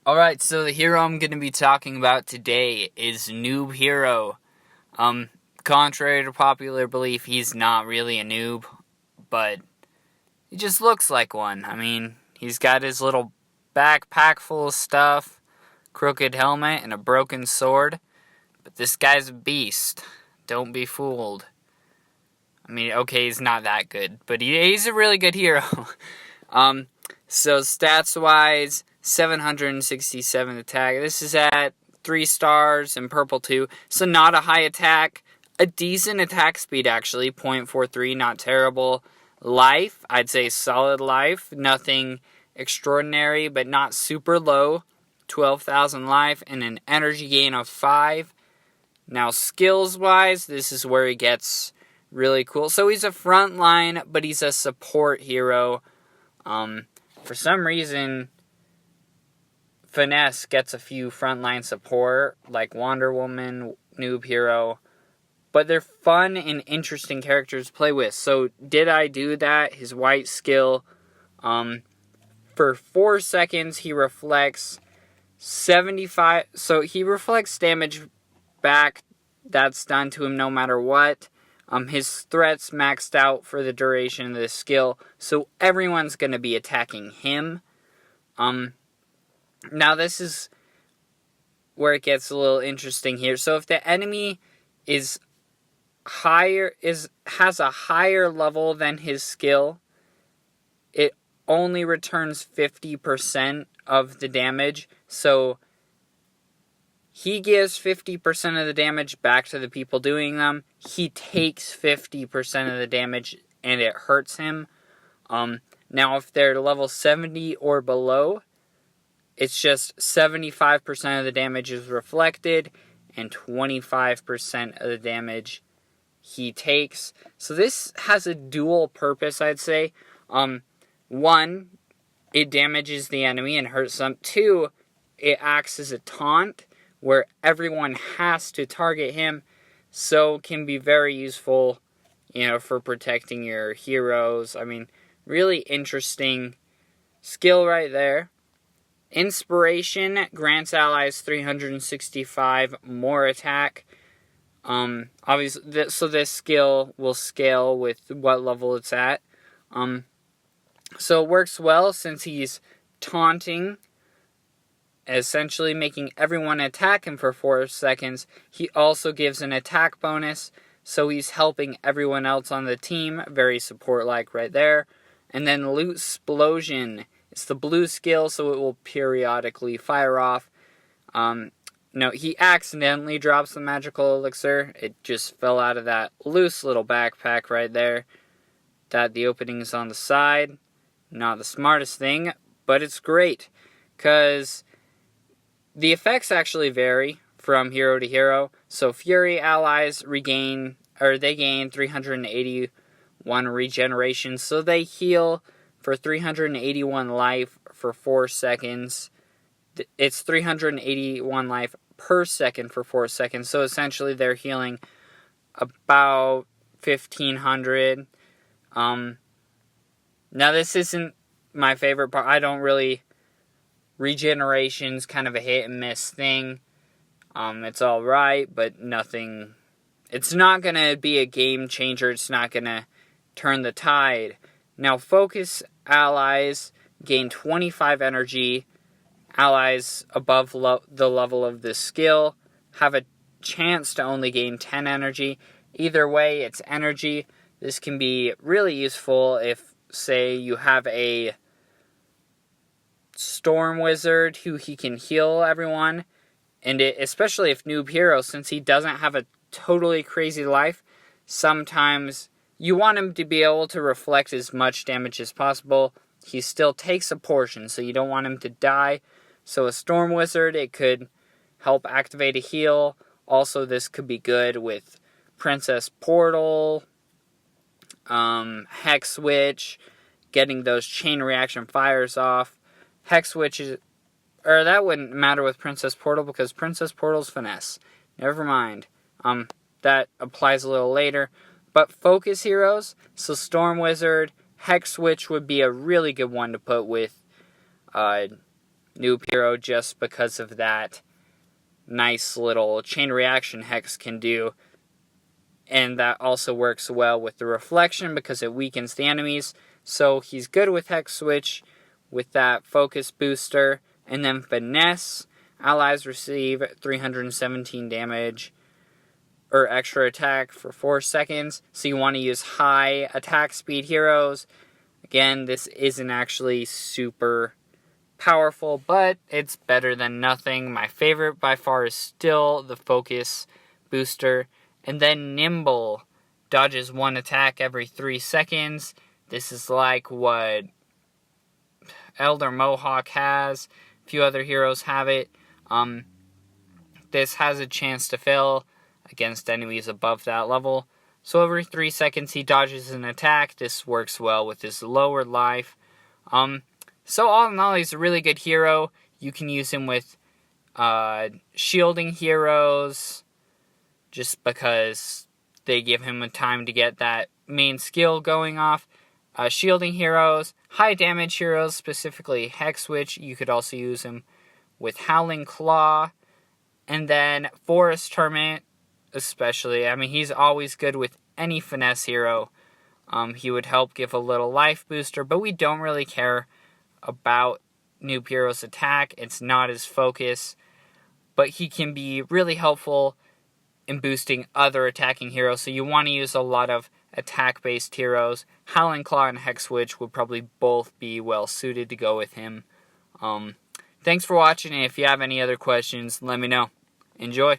Alright, so the hero I'm going to be talking about today is Noob Hero. Contrary to popular belief, he's not really a noob, but he just looks like one. I mean, he's got his little backpack full of stuff, crooked helmet, and a broken sword, but this guy's a beast. Don't be fooled. I mean, okay, he's not that good, but he's a really good hero. So stats-wise, 767 attack. This is at 3 stars and purple 2. So not a high attack. A decent attack speed, actually. 0.43, not terrible. Life, I'd say solid life. Nothing extraordinary, but not super low. 12,000 life and an energy gain of 5. Now, skills-wise, this is where he gets really cool. So he's a frontline, but he's a support hero. For some reason, Finesse gets a few frontline support, like Wonder Woman, Noob Hero, but they're fun and interesting characters to play with. So, did I do that? His white skill, for 4 seconds, he reflects 75, so he reflects damage back that's done to him no matter what. His threats maxed out for the duration of this skill, so everyone's going to be attacking him. Now this is where it gets a little interesting here. So if the enemy has a higher level than his skill, it only returns 50% of the damage. So he gives 50% of the damage back to the people doing them. He takes 50% of the damage and it hurts him. Now, if they're level 70 or below, it's just 75% of the damage is reflected and 25% of the damage he takes. So this has a dual purpose, I'd say. 1, it damages the enemy and hurts them. 2, it acts as a taunt, where everyone has to target him, so can be very useful, for protecting your heroes. I mean, really interesting skill right there. Inspiration grants allies 365 more attack. Obviously, so this skill will scale with what level it's at. So it works well since he's taunting, essentially making everyone attack him for 4 seconds. He also gives an attack bonus, so he's helping everyone else on the team. Very support-like right there. And then Loot Explosion. It's the blue skill, so it will periodically fire off. No, he accidentally drops the magical elixir. It just fell out of that loose little backpack right there. That the opening is on the side. Not the smartest thing, but it's great, because the effects actually vary from hero to hero. So Fury allies gain 381 regeneration. So they heal for 381 life for 4 seconds. It's 381 life per second for 4 seconds. So essentially they're healing about 1,500. Now this isn't my favorite part. I don't really... Regeneration's kind of a hit and miss thing. It's alright, but nothing... It's not going to be a game changer. It's not going to turn the tide. Now, focus allies gain 25 energy. Allies above the level of this skill have a chance to only gain 10 energy. Either way, it's energy. This can be really useful if, say, you have a Storm Wizard who he can heal everyone, and especially if Noob Hero, since he doesn't have a totally crazy life, sometimes you want him to be able to reflect as much damage as possible. He still takes a portion, so you don't want him to die. So a Storm Wizard, it could help activate a heal. Also, this could be good with Princess Portal, Hex Witch, getting those chain reaction fires off. Hex Witch that wouldn't matter with Princess Portal, because Princess Portal's finesse. Never mind. That applies a little later. But focus heroes, so Storm Wizard, Hex Witch would be a really good one to put with Noob hero just because of that nice little chain reaction Hex can do. And that also works well with the reflection because it weakens the enemies. So he's good with Hex Switch with that focus booster. And then Finesse. Allies receive 317 damage or extra attack for 4 seconds. So you want to use high attack speed heroes. Again, this isn't actually super powerful, but it's better than nothing. My favorite by far is still the focus booster. And then Nimble dodges 1 attack every 3 seconds. This is like what Elder Mohawk has. A few other heroes have it. This has a chance to fail against enemies above that level. So every 3 seconds he dodges an attack. This works well with his lower life. So all in all, he's a really good hero. You can use him with shielding heroes, just because they give him a time to get that main skill going off. Shielding heroes, high damage heroes, specifically Hex Switch. You could also use him with Howling Claw. And then Forest Hermit, especially. I mean, he's always good with any finesse hero. He would help give a little life booster, but we don't really care about Noob Hero's attack. It's not his focus. But he can be really helpful in boosting other attacking heroes. So you want to use a lot of attack-based heroes. Howling Claw and Hex Switch would probably both be well suited to go with him. Thanks for watching, and if you have any other questions, let me know. Enjoy!